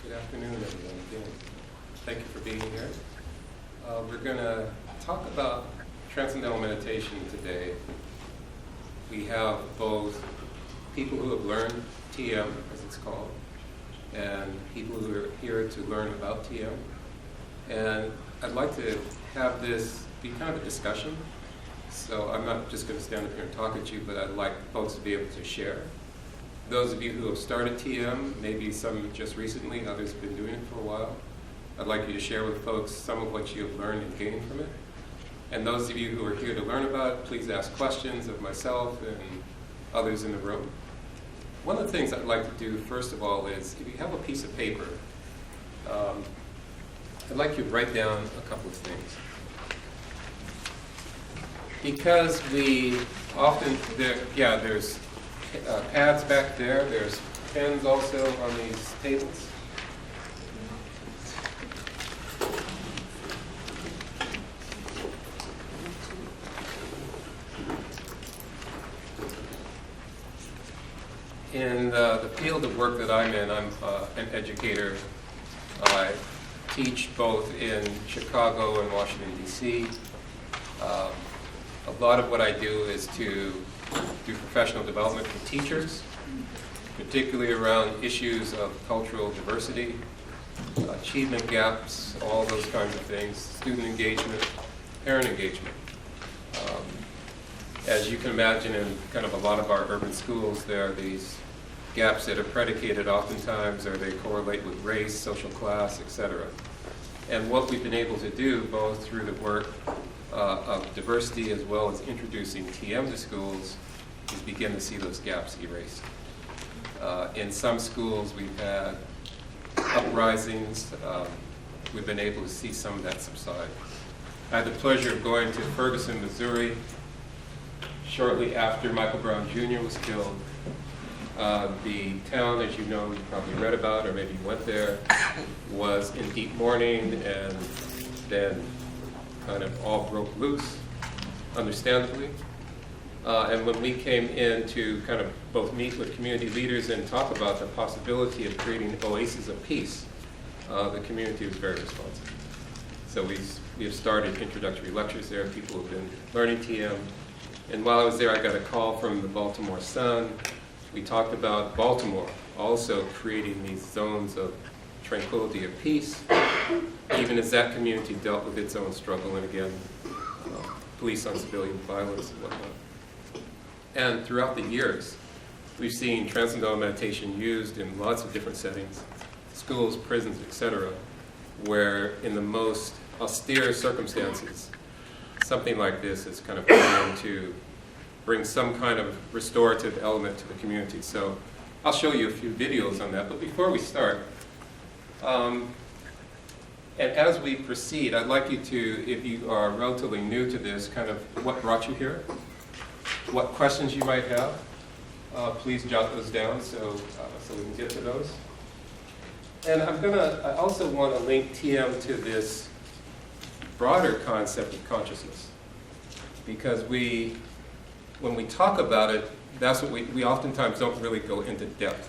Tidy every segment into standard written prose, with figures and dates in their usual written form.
Good afternoon, everyone. Again, thank you for being here. We're going to talk about Transcendental meditation today. We have both people who have learned TM, as it's called, and people who are here to learn about TM. And I'd like to have this be kind of a discussion. So I'm not just going to stand up here and talk at you, but I'd like folks to be able to share. Those of you who have started TM, maybe some just recently, others have been doing it for a while, I'd like you to share with folks some of what you have learned and gained from it. And those of you who are here to learn about it, please ask questions of myself and others in the room. One of the things I'd like to do, first of all, is if you have a piece of paper, I'd like you to write down a couple of things. Because we often, there's pads back there, there's pens also on these tables. In the field of work that I'm in, I'm an educator. I teach both in Chicago and Washington, D.C. A lot of what I do is to do professional development for teachers, particularly around issues of cultural diversity, achievement gaps, all those kinds of things, student engagement, parent engagement. As you can imagine, in kind of a lot of our urban schools, there are these gaps that are predicated oftentimes, or they correlate with race, social class, etc. And what we've been able to do, both through the work of diversity as well as introducing TM to schools, is begin to see those gaps erased. In some schools, we've had uprisings. We've been able to see some of that subside. I had the pleasure of going to Ferguson, Missouri, shortly after Michael Brown Jr. was killed. The town, as you know, you probably read about, or maybe you went there, was in deep mourning, and then kind of all broke loose, understandably. And when we came in to kind of both meet with community leaders and talk about the possibility of creating oases of peace, the community was very responsive. So we have started introductory lectures there. People have been learning TM. And while I was there, I got a call from the Baltimore Sun. We talked about Baltimore also creating these zones of tranquility and peace, even as that community dealt with its own struggle, and again, police on civilian violence and whatnot. And throughout the years, we've seen Transcendental meditation used in lots of different settings, schools, prisons, etc., where in the most austere circumstances, something like this is kind of going to bring some kind of restorative element to the community. So I'll show you a few videos on that. But before we start, and as we proceed, I'd like you to, if you are relatively new to this, kind of what brought you here, what questions you might have, please jot those down so we can get to those. And I also want to link TM to this broader concept of consciousness, because when we talk about it, that's what we oftentimes don't really go into depth.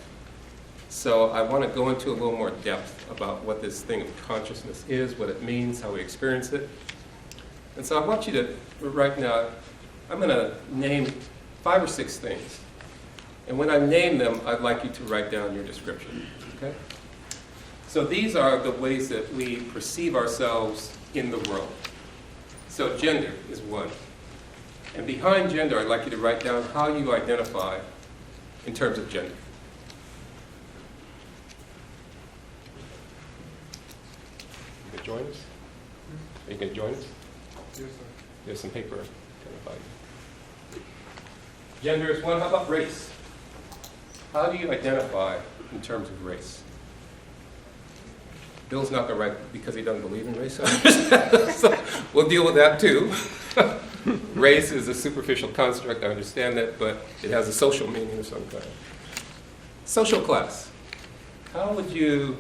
So I want to go into a little more depth about what this thing of consciousness is, what it means, how we experience it. And so I want you to, right now, I'm going to name 5 or 6 things. And when I name them, I'd like you to write down your description. Okay? So these are the ways that we perceive ourselves in the world. So gender is one. And behind gender, I'd like you to write down how you identify in terms of gender. You can join us? Are you going to join us? Yes, sir. There's some paper. Gender is one. How about race? How do you identify in terms of race? Bill's not going to write because he doesn't believe in race. So we'll deal with that too. Race is a superficial construct, I understand that, but it has a social meaning of some kind. Social class. How would you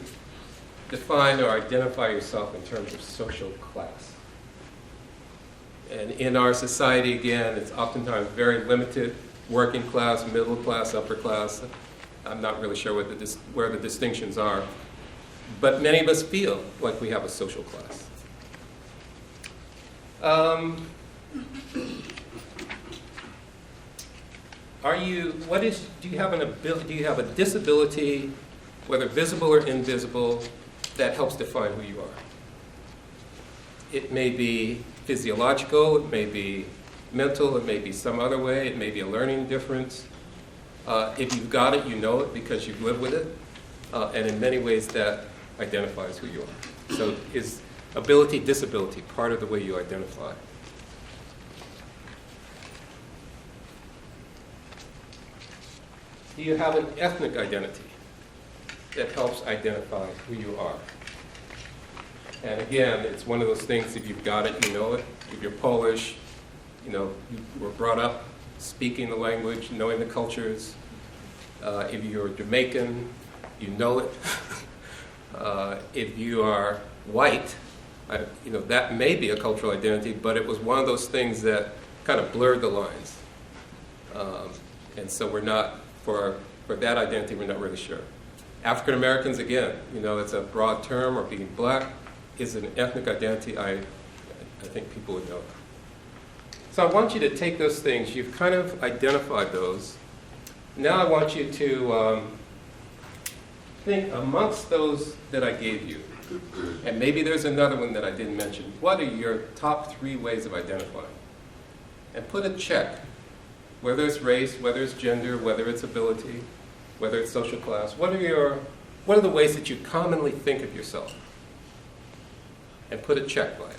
define or identify yourself in terms of social class? And in our society, again, it's oftentimes very limited. Working class, middle class, upper class. I'm not really sure where the distinctions are. But many of us feel like we have a social class. Do you have a disability, whether visible or invisible, that helps define who you are? It may be physiological, it may be mental, it may be some other way, it may be a learning difference. If you've got it, you know it because you've lived with it. And in many ways that identifies who you are. So is ability, disability part of the way you identify? Do you have an ethnic identity that helps identify who you are? And again, it's one of those things, if you've got it, you know it. If you're Polish, you were brought up speaking the language, knowing the cultures. If you're Jamaican, you know it. If you are white, that may be a cultural identity, but it was one of those things that kind of blurred the lines. And so we're not, for that identity, we're not really sure. African Americans, again, it's a broad term, or being black is an ethnic identity. I think people would know. So I want you to take those things, you've kind of identified those. Now I want you to think amongst those that I gave you, and maybe there's another one that I didn't mention. What are your top 3 ways of identifying? And put a check, whether it's race, whether it's gender, whether it's ability, whether it's social class. What are the ways that you commonly think of yourself? And put a check by it.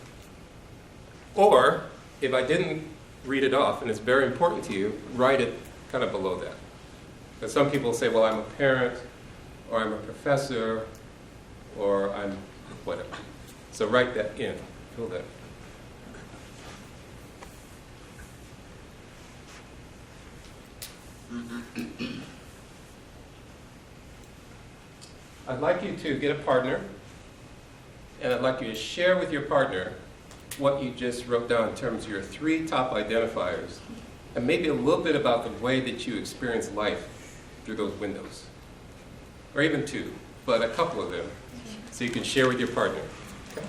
Or, if I didn't read it off, and it's very important to you, write it kind of below that. Because some people say, well, I'm a parent, or I'm a professor, or I'm whatever. So write that in, fill that. I'd like you to get a partner, and I'd like you to share with your partner what you just wrote down in terms of your 3 top identifiers, and maybe a little bit about the way that you experience life through those windows. Or even 2, but a couple of them, so you can share with your partner. Okay?